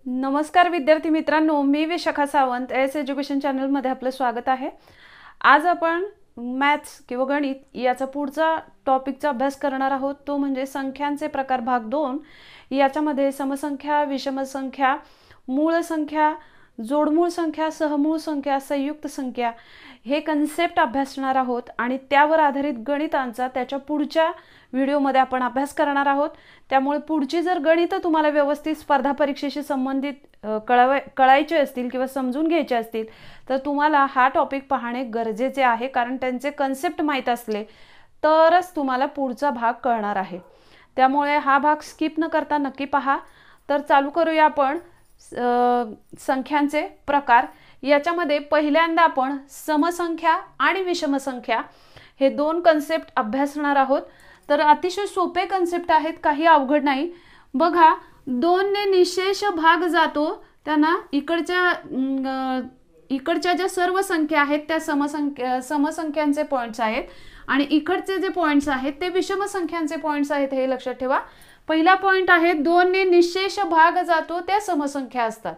नमस्कार विद्यार्थी मित्रांनो, मी विशाखा सावंत एस एज्युकेशन चॅनलमध्ये आपलं स्वागत आहे। आज आपण मॅथ्स किंवा गणित याचा पुढचा टॉपिकचा अभ्यास करणार आहोत। तो म्हणजे संख्यांचे प्रकार भाग 2। याच्यामध्ये समसंख्या, विषम संख्या, मूळ संख्या, जोडमूळ संख्या, सहमूळ संख्या, संयुक्त संख्या हे कन्सेप्ट अभ्यासणार आहोत आणि त्यावर आधारित गणितांचा त्याच्या पुढच्या व्हिडिओमध्ये आपण अभ्यास करणार आहोत। त्यामुळे पुढची जर गणित तुम्हाला व्यवस्थित स्पर्धा परीक्षेशी संबंधित कळायचे असतील किंवा समजून घ्यायचे असतील तर तुम्हाला हा टॉपिक पाहणे गरजेचे आहे, कारण त्यांचे कन्सेप्ट माहित असले तरच तुम्हाला पुढचा भाग कळणार आहे। त्यामुळे हा भाग स्किप न करता नक्की पहा। तर चालू करूया आपण संख्यांचे प्रकार। याच्यामध्ये पहिल्यांदा आपण समसंख्या आणि विषम संख्या हे दोन कन्सेप्ट अभ्यासणार आहोत। तर अतिशय सोपे कन्सेप्ट आहेत, काही अवघड नाही। बघा, 2 ने निशेष भाग जातो, त्यांना इकडच्या ज्या सर्व संख्या आहेत त्या समसंख्यांचे पॉइंट्स आहेत आणि इकडचे जे पॉइंट्स आहेत ते विषम संख्यांचे पॉइंट्स आहेत, हे लक्षात ठेवा। पहिला पॉइंट आहे 2 ने निशेष भाग जातो त्या समसंख्या असतात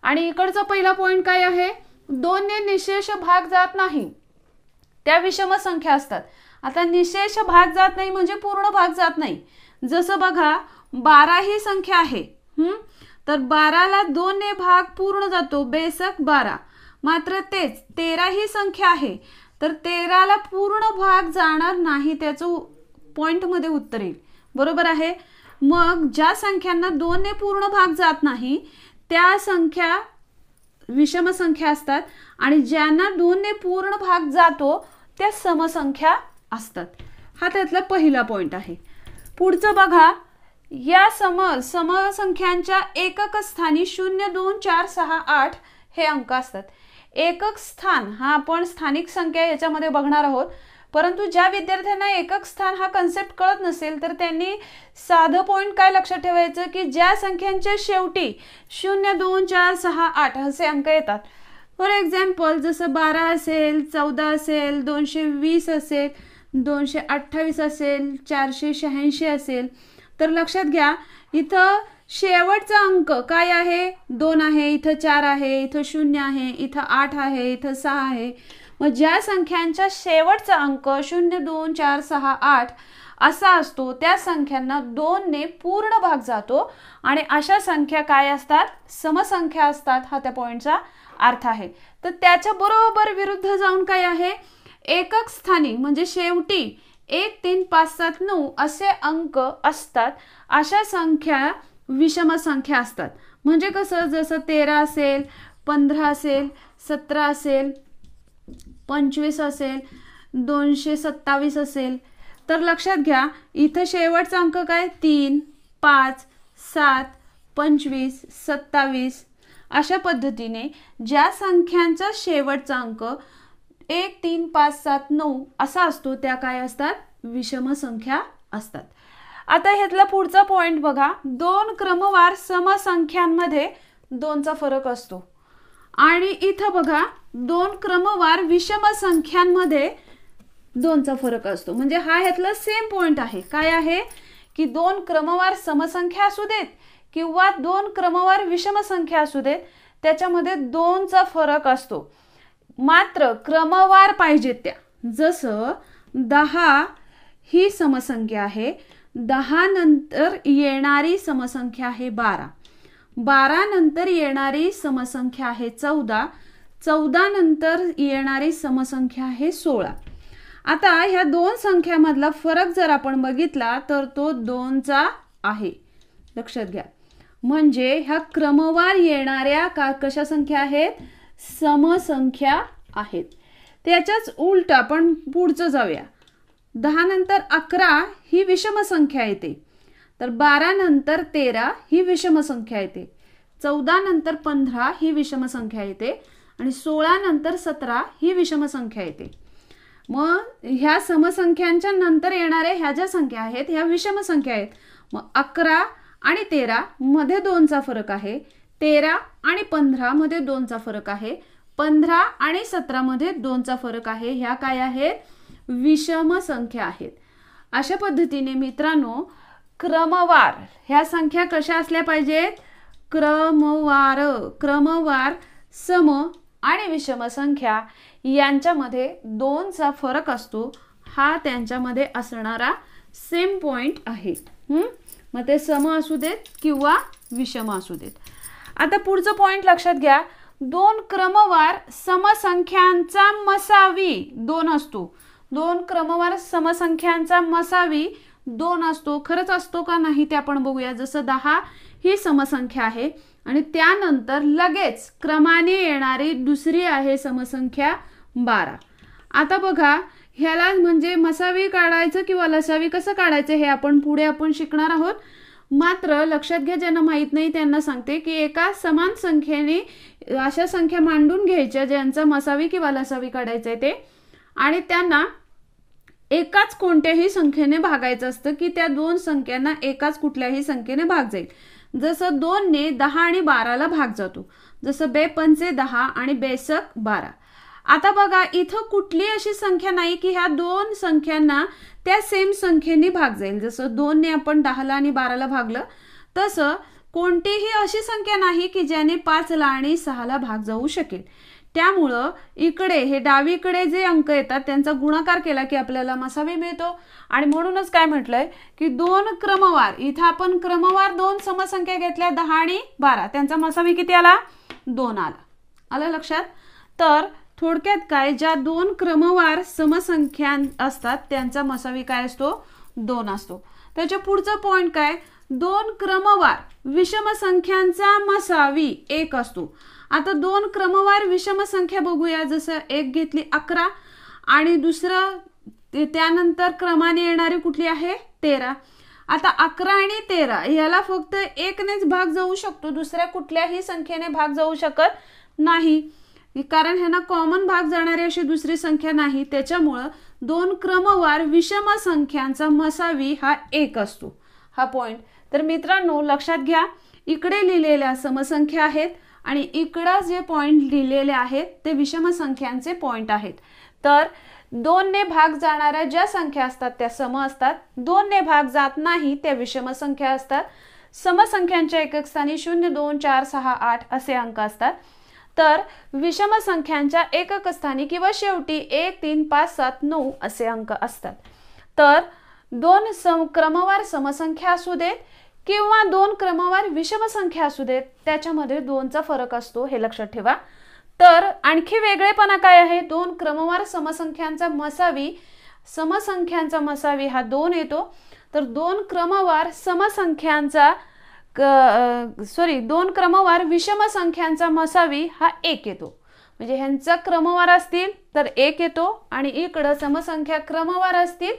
आणि इकडचा पहिला पॉइंट काय आहे, 2 ने निशेष भाग जात नाही त्या विषम संख्या असतात। आता निशेष भाग जात नाही म्हणजे पूर्ण भाग जात नाही। जसं बघा 12 ही संख्या आहे, तर 12 ला 2 ने भाग पूर्ण जातो, बेसक 12। मात्र तेच 13 ही संख्या आहे, तर 13 ला पूर्ण भाग जाणार नाही, त्याचं पॉइंट मध्ये उत्तर येईल, बरोबर आहे। मग ज्या संख्यांना 2 ने पूर्ण भाग जात नाही त्या संख्या विषम संख्या असतात आणि ज्यांना 2 ने पूर्ण भाग जातो त्या समसंख्या असतात। हा त्यातला पहिला पॉइंट आहे। पुढचं बघा, या समसंख्यांच्या एकक स्थानी 0, 2, 4, 6, 8 हे अंक असतात। एकक स्थान हा आपण स्थानिक संख्या याच्यामध्ये बघणार आहोत, परंतु ज्या विद्यार्थ्यांना एकक स्थान हा कन्सेप्ट कळत नसेल तर त्यांनी साधं पॉइंट काय लक्षात ठेवायचं की ज्या संख्यांच्या शेवटी 0, 2, 4, 6, 8 असे अंक येतात। फॉर एक्झाम्पल जसं 12 असेल, 14 असेल, 220 असेल, 228 असेल, 486 असेल, तर लक्षात घ्या इथं शेवटचा अंक काय आहे, 2 आहे, इथं 4 आहे, इथं 0 आहे, इथं 8 आहे, इथं 6 आहे। मग ज्या संख्यांचा शेवटचा अंक 0, 2, 4, 6, 8 असा असतो त्या संख्यांना 2 ने पूर्ण भाग जातो आणि अशा संख्या काय असतात, समसंख्या असतात। हा त्या पॉइंटचा अर्थ आहे। तर त्याच्या बरोबर विरुद्ध जाऊन काय आहे, एकक स्थानी म्हणजे शेवटी 1, 3, 5, 7, 9 असे अंक असतात, अशा संख्या विषम संख्या असतात। म्हणजे कसं, जसं 13 असेल, 15 असेल, 17 असेल, 25 असेल, 227 असेल, तर लक्षात घ्या इथं शेवटचा अंक काय, 3, 5, 7, 25, 27 अशा पद्धतीने ज्या संख्यांचा शेवटचा अंक 1, 3, 5, 7, 9 असा असतो त्या काय असतात, विषम संख्या असतात। आता ह्यातला पुढचा पॉइंट बघा, 2 क्रमवार समसंख्यांमध्ये 2चा फरक असतो आणि इथं बघा 2 क्रमवार विषम संख्यांमध्ये 2चा फरक असतो। म्हणजे हा ह्यातला सेम पॉइंट आहे, काय आहे की 2 क्रमवार समसंख्या असू देत किंवा 2 क्रमवार विषम संख्या असू देत, त्याच्यामध्ये 2चा फरक असतो, मात्र क्रमवार पाहिजेत त्या। जसं 10 ही समसंख्या आहे, 10 नंतर येणारी समसंख्या आहे 12, 12 नंतर येणारी समसंख्या आहे 14, 14 नंतर येणारी समसंख्या आहे 16। आता ह्या दोन संख्यामधला फरक जर आपण बघितला तर तो 2चा आहे, लक्षात घ्या। म्हणजे ह्या क्रमवार येणाऱ्या कशा संख्या आहेत, समसंख्या आहेत। त्याच्याच उलट आपण पुढचं जाऊया, 10 नंतर 11 ही विषम संख्या येते, तर 12 नंतर 13 ही विषम संख्या येते, 14 नंतर 15 ही विषम संख्या येते आणि 16 नंतर 17 ही विषम संख्या येते। मग ह्या समसंख्यांच्या नंतर येणाऱ्या ह्या ज्या संख्या आहेत ह्या विषम संख्या आहेत। मग 11 आणि 13 मध्ये 2चा फरक आहे, 13 आणि 15 मध्ये 2चा फरक आहे, 15 आणि 17 मध्ये 2चा फरक आहे। ह्या काय आहेत, विषम संख्या आहेत। अशा पद्धतीने मित्रांनो क्रमवार ह्या संख्या कशा असल्या पाहिजेत, क्रमवार सम आणि विषम संख्या यांच्यामध्ये 2चा फरक असतो, हा त्यांच्यामध्ये असणारा सेम पॉइंट आहे. मग ते सम असू देत किंवा विषम असू देत. आता पुढचं पॉइंट लक्षात घ्या. 2 क्रमवार समसंख्यांचा मसावी 2 असतो. 2 क्रमवार समसंख्यांचा मसावी 2 असतो. खरंच असतो का नाही ते आपण बघूया. जसं 10 ही समसंख्या आहे आणि त्यानंतर लगेच क्रमाने येणारी दुसरी आहे समसंख्या 12. आता बघा, ह्याला म्हणजे मसावी काढायचं किंवा लसावी कसं काढायचं हे आपण पुढे शिकणार आहोत. मात्र लक्षात घ्या, ज्यांना माहित नाही त्यांना सांगते की एका समान संख्येने अशा संख्या मांडून घ्यायच्या ज्यांचा मसावी किंवा लसावी काढायचं आहे ते, आणि त्यांना एकाच कोणत्याही संख्येने भागायचं असतं की त्या 2 संख्यांना एकाच कुठल्याही संख्येने भाग जाईल. जसं 2 ने 10 आणि 12ला भाग जातो. जसं 2 पंचे 10 आणि 2 सक 12. आता बघा, इथं कुठली अशी संख्या नाही की ह्या 2 संख्यांना त्या सेम संख्येने भाग जाईल. जसं 2 ने आपण 10ला आणि 12ला भागलं, तसं कोणतीही अशी संख्या नाही की ज्याने 5ला आणि 6ला भाग जाऊ शकेल. त्यामुळं इकडे हे डावीकडे जे अंक येतात त्यांचा गुणाकार केला की आपल्याला मसावी मिळतो. आणि म्हणूनच काय म्हटलंय की 2 क्रमवार, इथं आपण क्रमवार 2 समसंख्या घेतल्या 10 आणि 12, त्यांचा मसावी किती आला? 2 आला. आलं लक्षात? तर थोडक्यात काय, ज्या 2 क्रमवार समसंख्या असतात त्यांचा मसावी काय असतो? 2 असतो. त्याच्या पुढचा पॉइंट काय, 2 क्रमवार विषम संख्यांचा मसावी 1 असतो. आता 2 क्रमवार विषम संख्या बघूया. जसं एक घेतली 11 आणि दुसरं त्यानंतर क्रमाने येणारी कुठली आहे? 13. आता 11 आणि 13 याला फक्त 1 नेच भाग जाऊ शकतो, दुसऱ्या कुठल्याही संख्येने भाग जाऊ शकत नाही, कारण ह्यांना कॉमन भाग जाणारी अशी दुसरी संख्या नाही. त्याच्यामुळं 2 क्रमवार विषम संख्यांचा मसावी हा 1 असतो. हा पॉइंट. तर मित्रांनो लक्षात घ्या, इकडे लिहिलेल्या समसंख्या आहेत आणि इकडं जे पॉइंट लिहिलेले आहेत ते विषम संख्यांचे पॉइंट आहेत. तर 2 ने भाग जाणाऱ्या ज्या संख्या असतात त्या सम असतात, 2 ने भाग जात नाही त्या विषम संख्या असतात. समसंख्यांच्या एकक स्थानी 0, 2, 4, 6, 8 असे अंक असतात. तर विषम संख्यांच्या एकक स्थानी किंवा शेवटी 1, 3, 5, 7, 9 असे अंक असतात. तर 2 क्रमवार समसंख्या असू देत किंवा 2 क्रमवार विषम संख्या असू देत, त्याच्यामध्ये 2चा फरक असतो, हे लक्षात ठेवा. तर आणखी वेगळेपणा काय आहे, 2 क्रमवार समसंख्यांचा मसावी हा 2 येतो. तर 2 क्रमवार समसंख्यांचा 2 क्रमवार विषम संख्यांचा मसावी हा 1 येतो. म्हणजे ह्यांचा क्रमवार असतील तर 1 येतो आणि इकडं समसंख्या क्रमवार असतील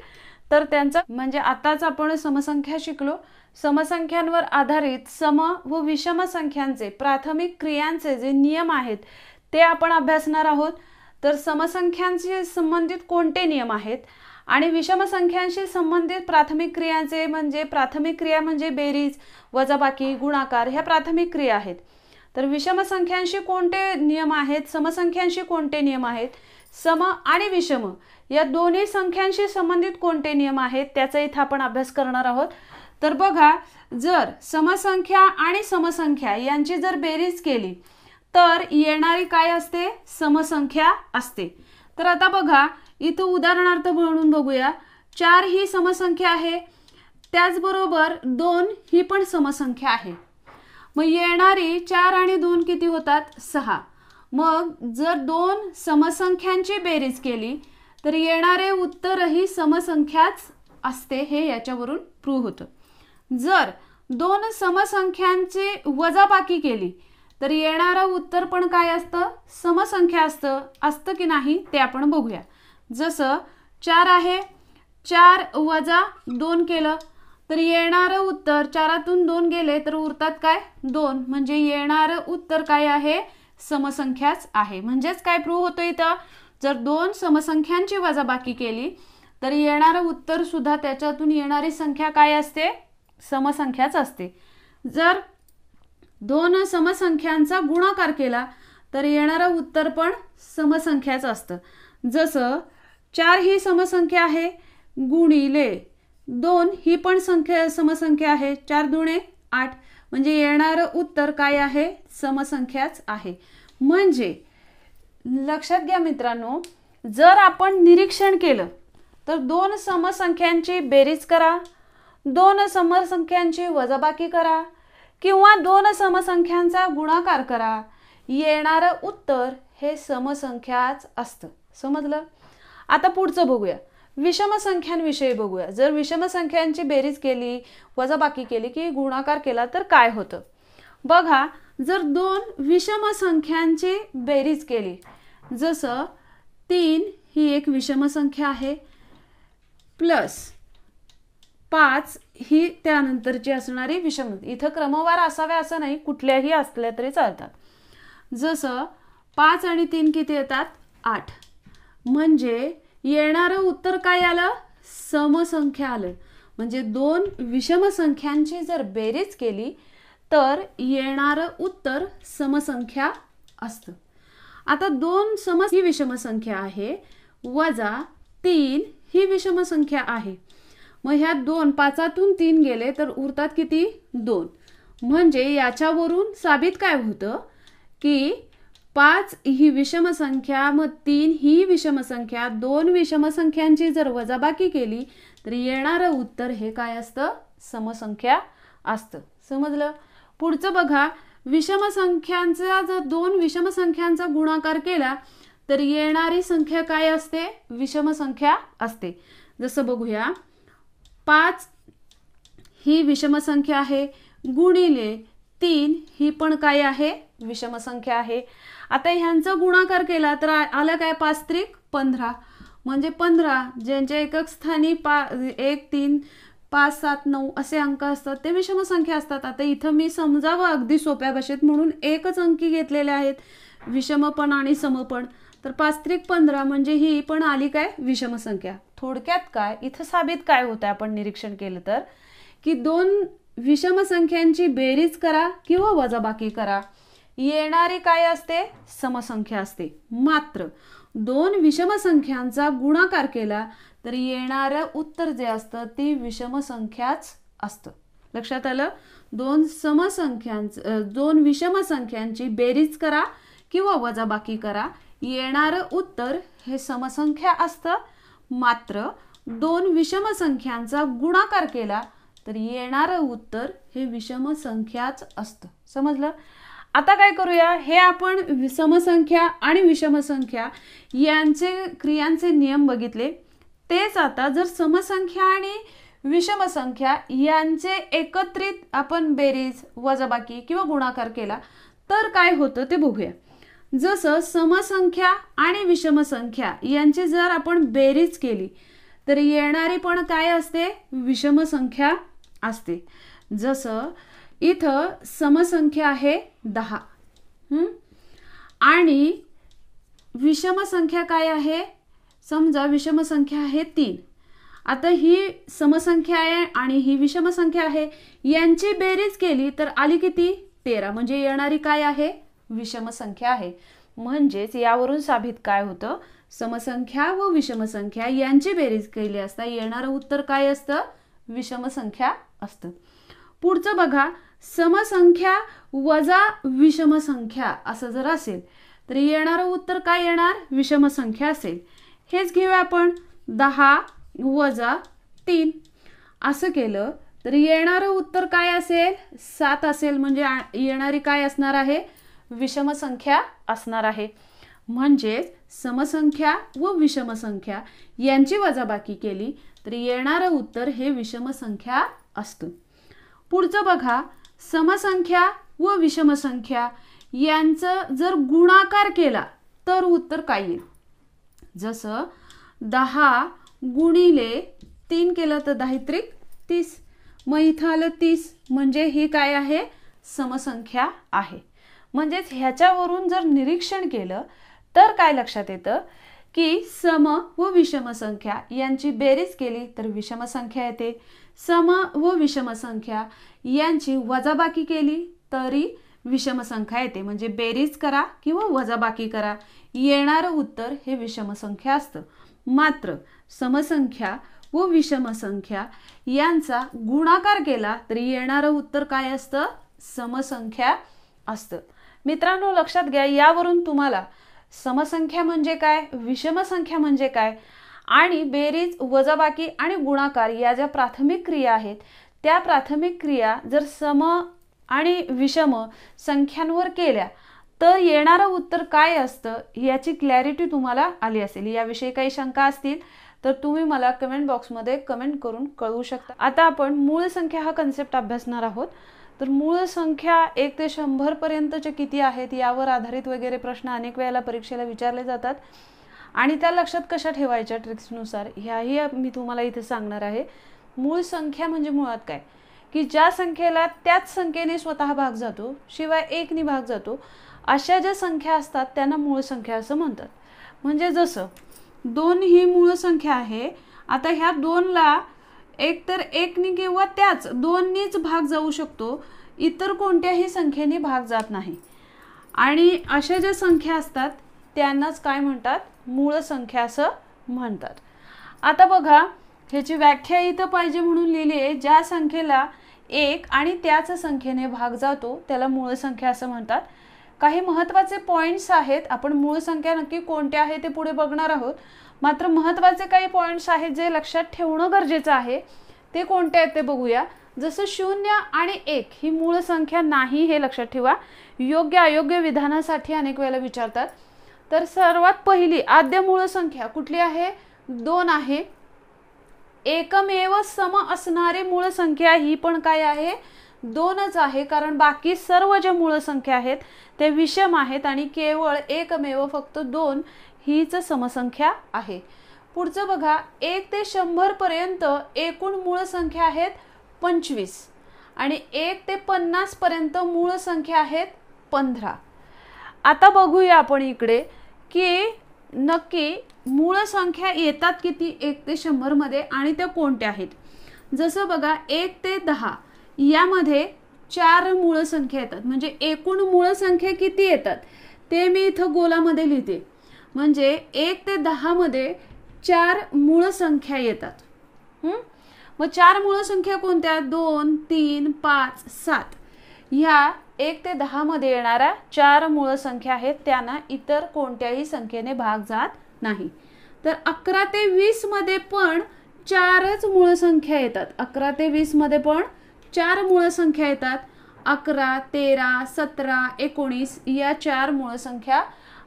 तर त्यांचा, म्हणजे आताच आपण समसंख्या शिकलो, समसंख्यांवर आधारित सम व विषम संख्यांचे प्राथमिक क्रियांचे जे नियम आहेत ते आपण अभ्यासणार आहोत. तर समसंख्यांशी संबंधित कोणते नियम आहेत आणि विषम संख्यांशी संबंधित प्राथमिक क्रियांचे, म्हणजे प्राथमिक क्रिया म्हणजे बेरीज, वजाबाकी, गुणाकार, ह्या प्राथमिक क्रिया आहेत. तर विषम संख्यांशी कोणते नियम आहेत, समसंख्यांशी कोणते नियम आहेत, सम आणि विषम या दोन्ही संख्यांशी संबंधित कोणते नियम आहेत त्याचा इथे आपण अभ्यास करणार आहोत. तर बघा, जर समसंख्या आणि समसंख्या यांची जर बेरीज केली तर येणारी काय असते? समसंख्या असते. तर आता बघा, इथं उदाहरणार्थ म्हणून बघूया. 4 ही समसंख्या आहे, त्याचबरोबर 2 ही पण समसंख्या आहे. मग येणारी 4 आणि 2 किती होतात? 6. मग जर 2 समसंख्यांची बेरीज केली तर येणारे उत्तरही समसंख्याच असते, हे याच्यावरून प्रूव्ह होतं. जर 2 समसंख्यांची वजाबाकी केली तर येणारं उत्तर पण काय असतं? समसंख्या असतं की नाही ते आपण बघूया. जसं 4 आहे, 4 वजा 2 केलं तर येणारं उत्तर, 4तून 2 गेले तर उरतात काय? 2. म्हणजे येणारं उत्तर काय आहे? समसंख्याच आहे. म्हणजेच काय प्रूव्ह होतं इथं, जर 2 समसंख्यांची वजाबाकी केली तर येणारं उत्तर सुद्धा त्याच्यातून येणारी संख्या काय असते? समसंख्याच असते. जर 2 समसंख्यांचा गुणाकार केला तर येणारं उत्तर पण समसंख्याच असतं. जसं 4 ही समसंख्या आहे गुणिले 2 ही पण समसंख्या आहे, 4 दुणे 8, म्हणजे येणारं उत्तर काय आहे, समसंख्याच आहे. म्हणजे लक्षात घ्या मित्रांनो, जर आपण निरीक्षण केलं तर दोन समसंख्यांची बेरीज करा, दोन समसंख्यांची वजाबाकी करा किंवा दोन समसंख्यांचा गुणाकार करा, येणारं उत्तर हे समसंख्याच असतं. समजलं? आता पुढचं बघूया, विषम संख्यांविषयी बघूया. जर विषम संख्यांची बेरीज केली, वजाबाकी केली की गुणाकार केला तर काय होतं बघा. जर दोन विषम संख्यांची बेरीज केली, जसं 3 ही एक विषम संख्या आहे प्लस 5 ही त्यानंतरची असणारी विषम, इथं क्रमवार असाव्या असं नाही, कुठल्याही असल्या तरी चालतात. जसं 5 आणि 3 किती येतात, 8. म्हणजे येणारं उत्तर काय आलं, समसंख्या आलं. म्हणजे दोन विषम संख्यांची जर बेरीज केली तर येणारं उत्तर समसंख्या असतं. आता 2 ही विषम संख्या आहे, वजा 3 ही विषम संख्या आहे. मग ह्या 2 5तून 3 गेले तर उरतात किती, 2. म्हणजे याच्यावरून साबित काय होतं की 5 ही विषम संख्या, मग 3 ही विषम संख्या, 2 विषम संख्यांची जर वजाबाकी केली तर येणारं उत्तर हे काय असतं, समसंख्या असतं. समजलं? पुढचं बघा, विषम संख्यांचा जर 2 विषम संख्यांचा गुणाकार केला तर येणारी संख्या काय असते, विषम संख्या असते. जसं बघूया, 5 ही विषम संख्या आहे गुणिले 3 ही पण काय आहे, विषम संख्या आहे. आता ह्यांचा गुणाकार केला तर आलं काय, 5 त्रिक 15. म्हणजे 15 ज्यांच्या एकक स्थानी 1 3 5 7 9 असे अंक असतात ते विषम संख्या असतात. आता इथं मी समजावं अगदी सोप्या भाषेत म्हणून एकच अंकी घेतलेले आहेत, विषमपण आणि समपण. तर 5 त्रिक 15 म्हणजे ही पण आली काय, विषम संख्या. थोडक्यात काय इथं साबित काय होतं, आपण निरीक्षण केलं तर की दोन विषम संख्यांची बेरीज करा किंवा वजाबाकी करा, येणारी काय असते, समसंख्या असते. मात्र दोन विषम संख्यांचा गुणाकार केला तर येणारं उत्तर जे असतं ती विषम संख्याच असतं. लक्षात आलं? दोन विषम संख्यांची बेरीज करा किंवा वजाबाकी करा, येणारं उत्तर हे समसंख्या असतं. मात्र दोन विषम संख्यांचा गुणाकार केला तर येणारं उत्तर हे विषम संख्याच असतं. समजलं? आता काय करूया, हे आपण समसंख्या आणि विषम संख्या यांचे क्रियांचे नियम बघितले. तेच आता जर समसंख्या आणि विषम संख्या यांचे एकत्रित आपण बेरीज, वजाबाकी किंवा गुणाकार केला तर काय होतं ते बघूया. जसं समसंख्या आणि विषम संख्या यांची जर आपण बेरीज केली तर येणारी पण काय असते, विषम संख्या असते. जसं इथं समसंख्या आहे 10 आणि विषम संख्या काय आहे, समजा विषम संख्या आहे 3. आता ही समसंख्या आहे आणि ही विषम संख्या आहे, यांची बेरीज केली तर आली किती, 13. म्हणजे येणारी काय आहे, विषम संख्या आहे. म्हणजेच यावरून साबित काय होतं, समसंख्या व विषम संख्या यांची बेरीज केली असता येणारं उत्तर काय असतं, विषम संख्या असतं. पुढचं बघा, समसंख्या वजा विषम संख्या असं जर असेल तर येणारं उत्तर काय येणार, विषम संख्या असेल. हेच घेऊया आपण, 10 वजा 3 असं केलं तर येणारं उत्तर काय असेल, 7 असेल. म्हणजे येणारी काय असणार आहे, विषम संख्या असणार आहे. म्हणजेच समसंख्या व विषम संख्या यांची वजाबाकी केली तर येणारं उत्तर हे विषम संख्या असतं. पुढचं बघा, समसंख्या व विषम संख्या यांचं जर गुणाकार केला तर उत्तर काय येईल. जसं 10 गुणिले 3 केलं तर 10 त्रिक 30. मग इथं आलं 30 म्हणजे ही काय आहे, समसंख्या आहे. म्हणजेच ह्याच्यावरून जर निरीक्षण केलं तर काय लक्षात येतं की सम व विषम संख्या यांची बेरीज केली तर विषम संख्या येते. सम व विषम संख्या यांची वजाबाकी केली तरी विषम संख्या येते. म्हणजे बेरीज करा किंवा वजाबाकी करा, येणारं उत्तर हे विषम संख्या असतं. मात्र समसंख्या व विषम संख्या यांचा गुणाकार केला तर येणारं उत्तर काय असतं, समसंख्या असतं। मित्रांनो लक्षात घ्या, यावरून तुम्हाला समसंख्या म्हणजे काय, विषम संख्या म्हणजे काय आणि बेरीज, वजाबाकी आणि गुणाकार या ज्या प्राथमिक क्रिया आहेत त्या प्राथमिक क्रिया जर सम आणि विषम संख्यांवर केल्या तर येणारं उत्तर काय असतं याची क्लॅरिटी तुम्हाला आली असेल। याविषयी काही शंका असतील तर तुम्ही मला कमेंट बॉक्समध्ये कमेंट करून कळवू शकता। आता आपण मूळ संख्या हा कन्सेप्ट अभ्यासणार आहोत। तर मूळ संख्या 1 ते 100 पर्यंतचे किती आहेत यावर आधारित वगैरे प्रश्न अनेक वेळेला परीक्षेला विचारले जातात आणि त्या लक्षात कशा ठेवायच्या ट्रिक्सनुसार ह्याही मी तुम्हाला इथे सांगणार आहे। मूळ संख्या म्हणजे मुळात काय की ज्या संख्येला त्याच संख्येने स्वतः भाग जातो, शिवाय 1 ने भाग जातो, अशा ज्या संख्या असतात त्यांना मूळ संख्या असं म्हणतात। म्हणजे जसं 2 ही मूळ संख्या आहे, आता ह्या 2 ला एक तर 1 ने किंवा त्याच 2 नीच भाग जाऊ शकतो, इतर कोणत्याही संख्येने भाग जात नाही आणि अशा ज्या संख्या असतात त्यांनाच काय म्हणतात, मूळ संख्या असं म्हणतात। आता बघा ह्याची व्याख्या इथं पाहिजे म्हणून लिहिली आहे, ज्या संख्येला 1 आणि त्याच संख्येने भाग जातो त्याला मूळ संख्या असं म्हणतात। काही महत्त्वाचे पॉइंट्स आहेत, आपण मूळ संख्या नक्की कोणत्या आहे ते पुढे बघणार आहोत, मात्र महत्त्वाचे काही पॉइंट्स आहेत जे लक्षात ठेवणं गरजेचं आहे। ते कोणते आहेत ते बघूया। जसं 0 आणि 1 ही मूळ संख्या नाही हे लक्षात ठेवा, योग्य अयोग्य विधानासाठी अनेक वेळेला विचारतात। तर सर्वात पहिली आद्य मूळ संख्या कुठली आहे, 2 आहे। एकमेव सम असणारी मूळ संख्या ही पण काय आहे, 2च आहे, कारण बाकी सर्व ज्या मूळ संख्या आहेत ते विषम आहेत आणि केवळ एकमेव फक्त 2 हीच समसंख्या आहे। पुढचं बघा, 1 ते 100 पर्यंत एकूण मूळ संख्या आहेत 25 आणि 1 ते 50 पर्यंत मूळ संख्या आहेत 15। आता बघूया आपण इकडे की नक्की मूळ संख्या येतात किती 1 ते 100 मध्ये आणि त्या कोणत्या आहेत। जसं बघा 1 ते 10 यामध्ये 4 मूळ संख्या येतात, म्हणजे एकूण मूळ संख्या किती येतात ते मी इथं गोलामध्ये लिहिते। म्हणजे 1 ते 10 मध्ये 4 मूळ संख्या येतात। मग 4 मूळ संख्या कोणत्या, 2, 3, 5, 7 ह्या 1 ते 10 मध्ये येणाऱ्या 4 मूळ संख्या आहेत, त्यांना इतर कोणत्याही संख्येने भाग जात नाही। तर 11 ते 20 मध्ये पण 4च मूळ संख्या येतात। 11 ते 20 मध्ये पण 4 मूळ संख्या येतात। 11, 13, 17, 19 या 4 मूळ संख्या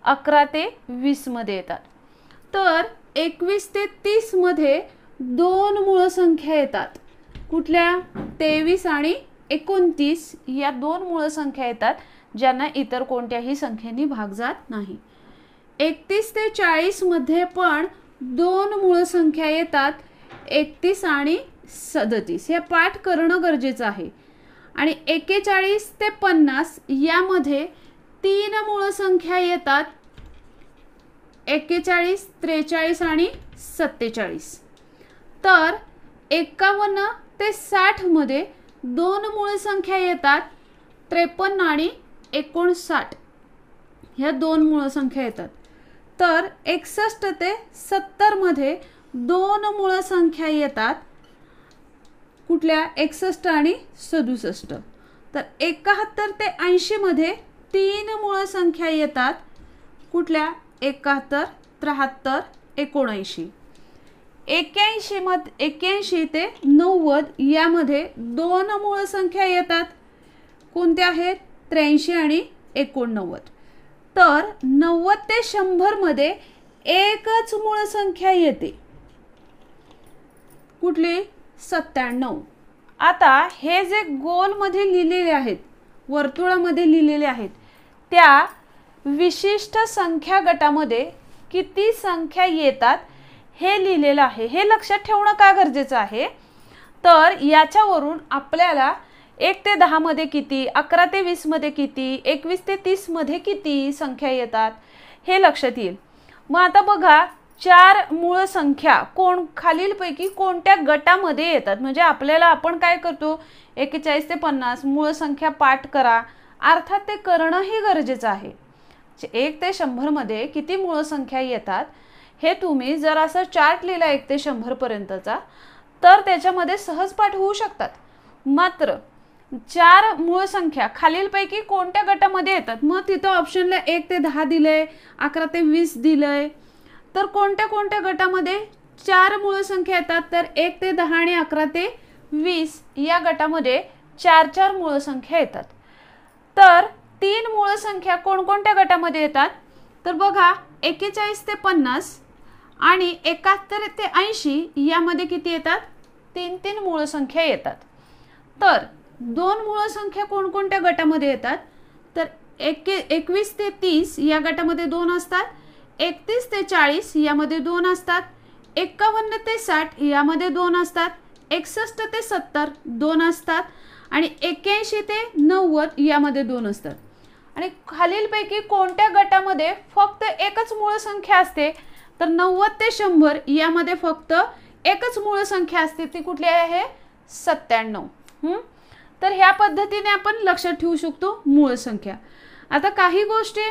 11 ते 20 मध्ये येतात। तर 21 ते 30 मध्ये 2 मूळ संख्या येतात, कुठल्या, 23 आणि 29 या 2 मूळ संख्या येतात ज्यांना इतर कोणत्याही संख्येने भाग जात नाही। 31 ते 40 मध्ये पण 2 मूळ संख्या येतात, 31 आणि 37 हे पाठ करणं गरजेचं आहे। आणि 41 ते 50 यामध्ये 3 मूळ संख्या येतात, 41, 43 आणि 47। तर 51 ते 60 मध्ये 2 मूळ संख्या येतात, 53 आणि 59 ह्या 2 मूळ संख्या येतात। तर 61 ते 70 मध्ये 2 मूळ संख्या येतात, कुठल्या, 61 आणि 67। तर 71 ते 80 मध्ये 3 मूळ संख्या येतात, कुठल्या, 71, 73, 79। 81 ते 90 यामध्ये 2 मूळ संख्या येतात, कोणत्या आहेत, 83 आणि 89। तर 90 ते 100 मध्ये एकच मूळ संख्या येते, कुठली, 97। आता हे जे गोल मध्ये लिहिलेले आहेत, वर्तुळामध्ये लिहिलेले आहेत, त्या विशिष्ट संख्या गटामध्ये किती संख्या येतात हे लिहिलेलं आहे। हे लक्षात ठेवणं का गरजेचं आहे, तर याच्यावरून आपल्याला 1 ते 10 मध्ये किती, 11 ते 20 मध्ये किती, 21 ते 30 मध्ये किती संख्या येतात हे लक्षात येईल। मग आता बघा 4 मूळ संख्या खालीलपैकी कोणत्या गटामध्ये येतात, म्हणजे आपल्याला आपण काय करतो 41 ते 50 मूळ संख्या पाठ करा, अर्थात ते करणंही गरजेचं आहे। 1 ते 100 मध्ये किती मूळ संख्या येतात हे तुम्ही जर असं चार्ट लिहिला 1 ते 100 पर्यंतचा तर त्याच्यामध्ये सहज पाठ होऊ शकतात। मात्र 4 मूळ संख्या खालीलपैकी कोणत्या गटामध्ये येतात? मग तिथं ऑप्शनला 1 ते 10 दिलंय, 11 ते 20 दिलंय. तर कोणत्या कोणत्या गटामध्ये 4 मूळ संख्या येतात? तर 1 ते 10 आणि 11 ते 20 या गटामध्ये 4 मूळ संख्या येतात. तर 3 मूळ संख्या कोणकोणत्या गटामध्ये येतात? तर बघा 41 ते 50 आणि 71 ते 80 यामध्ये किती येतात? 3 मूळ संख्या येतात. तर 2 मूळ संख्या कोणकोणत्या गटामध्ये येतात? तर 21 ते 30 या गटामध्ये 2 असतात, 31 ते 40 यामध्ये 2 असतात, 51 ते 60 यामध्ये 2 असतात, 61 ते 70 2 असतात आणि 81 ते 90 यामध्ये 2 असतात. आणि खालीलपैकी कोणत्या गटामध्ये फक्त एकच मूळ संख्या असते? तर 90 ते 100 यामध्ये फक्त एकच मूळ संख्या असते. ती कुठली आहे? 97. तर ह्या पद्धतीने आपण लक्षात ठेवू शकतो मूळ संख्या. आता काही गोष्टी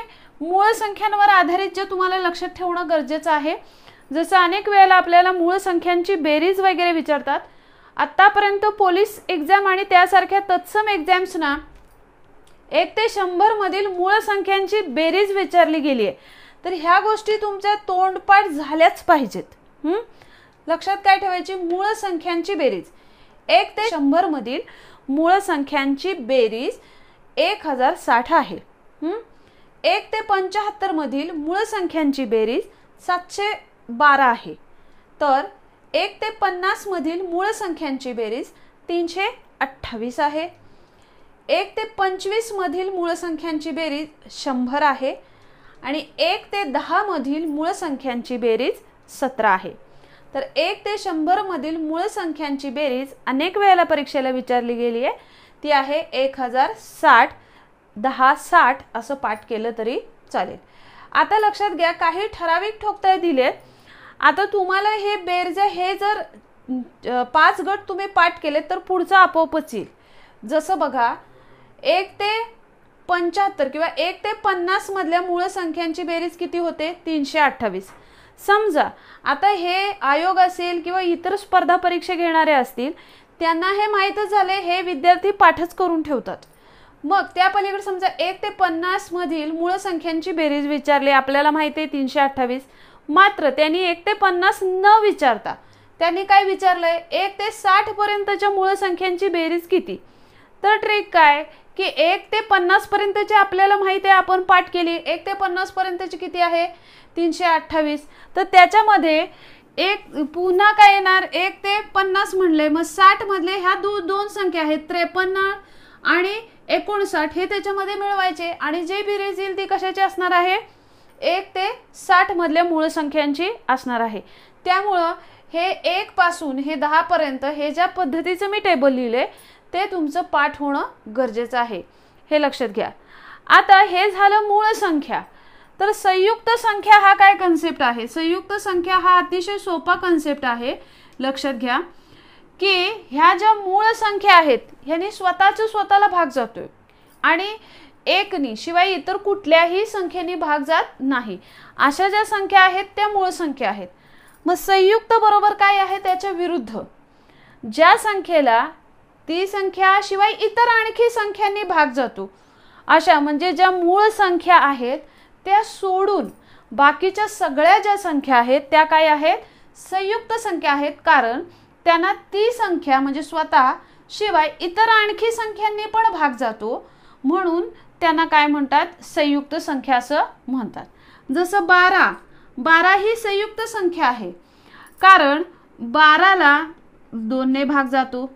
मूळ संख्यांवर आधारित जे तुम्हाला लक्षात ठेवणं गरजेचं आहे. जसं अनेक वेळेला आपल्याला मूळ संख्यांची बेरीज वगैरे विचारतात. आतापर्यंत पोलीस एक्झाम आणि त्यासारख्या तत्सम एक्झाम्सना 1 ते 100 मधील मूळ संख्यांची बेरीज विचारली गेली आहे. तर ह्या गोष्टी तुमच्या तोंडपाठ झाल्याच पाहिजेत. लक्षात काय ठेवायची? मूळ संख्यांची बेरीज 1 ते 100 मधील मूळ संख्यांची बेरीज 1060 आहे. 1 ते 75 मधील मूळ संख्यांची बेरीज 712 आहे. तर 1 ते 50 मधील मूळ संख्यांची बेरीज 328 आहे. 1 ते 25 मधील मूळ संख्यांची बेरीज 100 आहे आणि 1 ते 10 मधील मूळ संख्यांची बेरीज 17 आहे. तर 1 ते 100 मधील मूळ संख्यांची बेरीज अनेक वेळेला परीक्षेला विचारली गेली आहे. ती आहे 1060. 1060 असं पाठ केलं तरी चालेल. आता लक्षात घ्या काही ठराविक ठोकताळे दिलेत. आता तुम्हाला हे बेरजे हे जर 5 गट तुम्ही पाठ केले तर पुढचा आपोआपच येईल. जसं बघा 1 ते 75 किंवा 1 ते 50 मधल्या मूळ संख्यांची बेरीज किती होते? 328. समजा आता हे आयोग असेल किंवा इतर स्पर्धा परीक्षा घेणारे असतील त्यांना हे माहीतच झाले, हे विद्यार्थी पाठच करून ठेवतात. मग त्या पलीकडे समजा 1 ते 50 मधील मूळ संख्यांची बेरीज विचारली, आपल्याला माहिती आहे 328. मात्र त्यांनी 1 ते 50 न विचारता त्यांनी काय विचारलंय? 1 ते 60 पर्यंतच्या मूळ संख्यांची बेरीज किती? तर ट्रिक काय की 1 ते 50 पर्यंतची आपल्याला माहिती आहे, आपण पाठ केली. 1 ते 50 पर्यंतची किती आहे? 328. तर त्याच्यामध्ये एक पुन्हा काय येणार? 1 ते 50 म्हणले, मग 60 मधले ह्या दोन संख्या आहेत 53 आणि 59 हे त्याच्यामध्ये मिळवायचे आणि जे बेरीज येईल ती कशाची असणार आहे? 1 ते 60 मधल्या मूळ संख्यांची असणार आहे. त्यामुळं हे 1 पासून हे 10 पर्यंत हे ज्या पद्धतीचं मी टेबल लिहिले ते तुमचं पाठ होणं गरजेचं आहे, हे लक्षात घ्या. आता हे झालं मूळ संख्या. तर संयुक्त संख्या हा काय कन्सेप्ट आहे? संयुक्त संख्या हा अतिशय सोपा कन्सेप्ट आहे. लक्षात घ्या की ह्या ज्या मूळ संख्या आहेत ह्यानी स्वतःला भाग जातोय आणि 1नी शिवाय इतर कुठल्याही संख्येने भाग जात नाही. अशा ज्या संख्या आहेत त्या मूळ संख्या आहेत. मग संयुक्त बरोबर काय आहे? त्याच्या विरुद्ध. ज्या संख्येला ती संख्या शिवाय इतर आणखी संख्यांनी भाग जातो अशा म्हणजे ज्या मूळ संख्या आहेत त्या सोडून बाकीच्या सगळ्या ज्या संख्या आहेत त्या काय आहेत? संयुक्त संख्या आहेत. कारण त्यांना ती संख्या म्हणजे स्वतः शिवाय इतर आणखी संख्यांनी पण भाग जातो, म्हणून त्यांना काय म्हणतात? संयुक्त संख्या असं म्हणतात. जसं 12 ही संयुक्त संख्या आहे कारण 12ला 2 ने भाग जातो,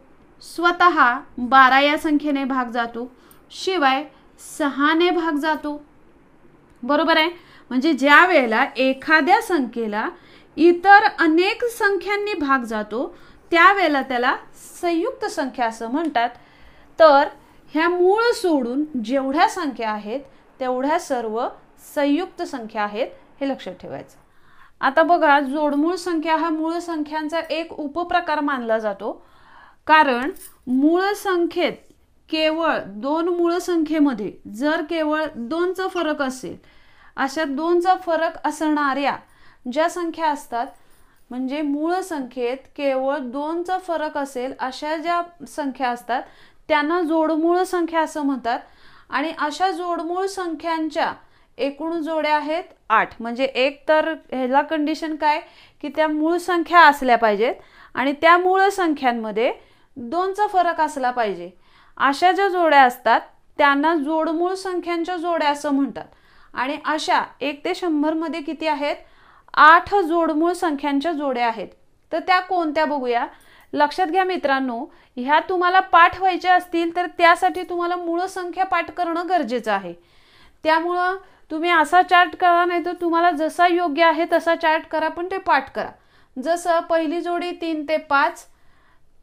स्वतः 12 या संख्येने भाग जातो, शिवाय 6 ने भाग जातो. बरोबर आहे. म्हणजे ज्या वेळेला एखाद्या संख्येला इतर अनेक संख्यांनी भाग जातो त्यावेळेला त्याला संयुक्त संख्या असं म्हणतात. तर ह्या मूळ सोडून जेवढ्या संख्या आहेत तेवढ्या सर्व संयुक्त संख्या आहेत, हे लक्षात ठेवायचं. आता बघा जोडमूळ संख्या हा मूळ संख्यांचा एक उपप्रकार मानला जातो. कारण मूळ संख्येत केवळ 2 मूळ संख्येमध्ये जर केवळ 2चा फरक असेल, अशा 2चा फरक असणाऱ्या ज्या संख्या असतात म्हणजे मूळ संख्येत केवळ 2चा फरक असेल अशा ज्या संख्या असतात त्यांना जोडमूळ संख्या असं म्हणतात. आणि अशा जोडमूळ संख्यांच्या एकूण जोड्या आहेत 8. म्हणजे एक तर ह्याला कंडिशन काय की त्या मूळ संख्या असल्या पाहिजेत आणि त्या मूळ संख्यांमध्ये 2चा फरक असला पाहिजे. अशा ज्या जोड्या असतात त्यांना जोडमूळ संख्यांच्या जोड्या असं म्हणतात. आणि अशा 1 ते 100 मध्ये किती आहेत? 8 जोडमूळ संख्यांच्या जोड्या आहेत. तर त्या कोणत्या बघूया. लक्षात घ्या मित्रांनो, ह्या तुम्हाला पाठ व्हायच्या असतील तर त्यासाठी तुम्हाला मूळ संख्या पाठ करणं गरजेचं आहे. त्यामुळं तुम्ही असा चार्ट करा, नाही तर तुम्हाला जसा योग्य आहे तसा चार्ट करा, पण ते पाठ करा. जसं पहिली जोडी 3 ते 5,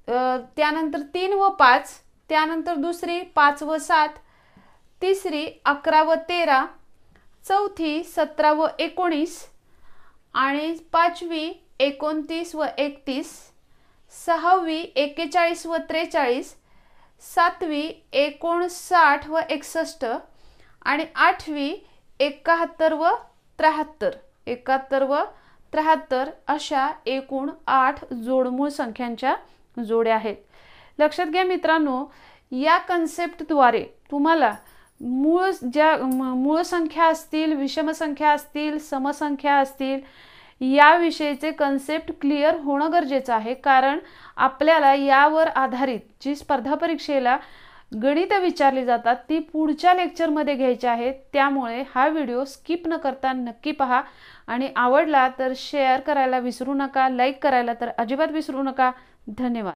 त्यानंतर 3 व 5, त्यानंतर दुसरी 5 व 7, तिसरी 11 व 13, चौथी 17 व 19, आणि पाचवी 29 व 31, सहावी 41 व 43, सातवी 59 व 61, आणि आठवी 71 व 73. 71 व 73 अशा एकूण 8 जोडमूळ संख्यांच्या जोड्या आहेत. लक्षात घ्या मित्रांनो, या कन्सेप्टद्वारे तुम्हाला मूळ संख्या असतील, विषम संख्या असतील, समसंख्या असतील, याविषयीचे कन्सेप्ट क्लिअर होणं गरजेचं आहे. कारण आपल्याला यावर आधारित जी स्पर्धा परीक्षेला गणित विचारली जातात ती पुढच्या लेक्चरमध्ये घ्यायची आहेत. त्यामुळे हा व्हिडिओ स्किप न करता नक्की पहा आणि आवडला तर शेअर करायला विसरू नका, लाईक करायला तर अजिबात विसरू नका. धन्यवाद.